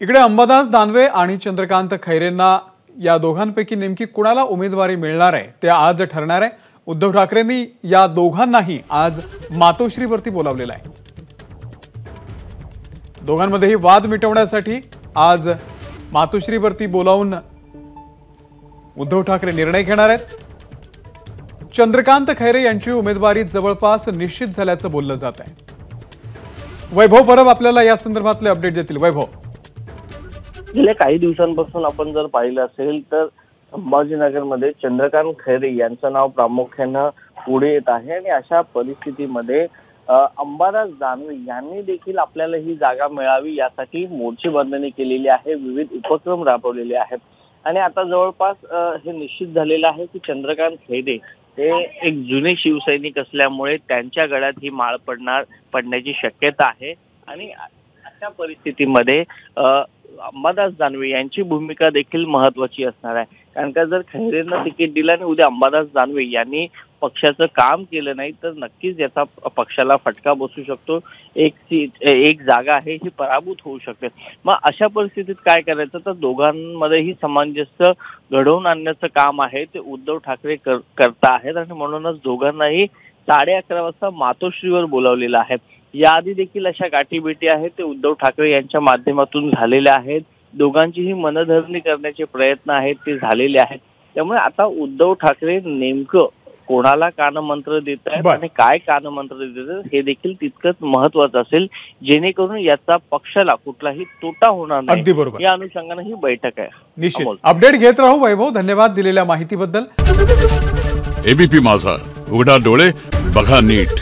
इकडे अंबादास दानवे आणि चंद्रकांत खैरेंना या दोघांपैकी नेमकी कोणाला उमेदवारी मिळणार आहे ते आज ठरणार आहे। उद्धव ठाकरेंनी या दोघांनाही आज मातोश्रीवरती बोलावलेलं आहे। दोघांमध्येही वाद मिटवण्यासाठी आज मातोश्रीवरती बोलावून उद्धव ठाकरे निर्णय घेणार आहेत। चंद्रकांत खैरे यांची उमेदवारी जवळपास निश्चित झाल्याचं बोललं जात आहे। वैभव परब आपल्याला या संदर्भातले अपडेट देतील। वैभव, गेल्या काही दिवसांपासून आपण जर पाहिलं असेल तर संभाजीनगरमध्ये चंद्रकांत खैरे यांचं नाव प्रामुख्याने पुढे येत आहे आणि अशा परिस्थितीमध्ये अंबादास दानवे यांनी देखील आपल्याला ही जागा मिळावी यासाठी मोर्चे बांधणी केलेली आहे, विविध उपक्रम राबवलेले आहेत आणि आता जवळपास हे निश्चित झालेलं आहे की चंद्रकांत खैरे ते एक जुने शिवसैनिक असल्यामुळे त्यांच्या गळ्यात ही माळ पडण्याची शक्यता आहे आणि अशा परिस्थितीमध्ये अंबादास दानवे यांची भूमिका देखील महत्वाची असणार आहे। कारण का जर खैरेंना तिकीट दिलं आणि उद्या अंबादास दानवे यांनी पक्षाचं काम केलं नाही तर नक्कीच याचा पक्षाला फटका बसू शकतो। एक जागा आहे ही पराभूत होऊ शकते। मग अशा परिस्थितीत काय करायचं तर दोघांमध्येही सामंजस्य घडवून आणण्याचं काम आहे ते उद्धव ठाकरे करता आहेत आणि म्हणूनच दोघांनाही 11:30 वाजता मातोश्रीवर बोलावलेलं आहे। याआधी देखील अशा गाठीभेटी आहेत ते उद्धव ठाकरे यांच्या माध्यमातून झालेल्या आहेत। दोघांचीही मनधरणी करण्याचे प्रयत्न आहेत ते झालेले आहेत। त्यामुळे आता उद्धव ठाकरे नेमकं कोणाला कानमंत्र देत आहेत आणि काय कानमंत्र देत आहेत हे देखील तितकंच महत्वाचं असेल, जेणेकरून याचा पक्षाला कुठलाही तोटा होणार नाही या अनुषंगाने ही बैठक आहे। निश्चित अपडेट घेत राहू वैभव, धन्यवाद दिलेल्या माहितीबद्दल। एबीपी माझा, उघडा डोळे बघा नीट।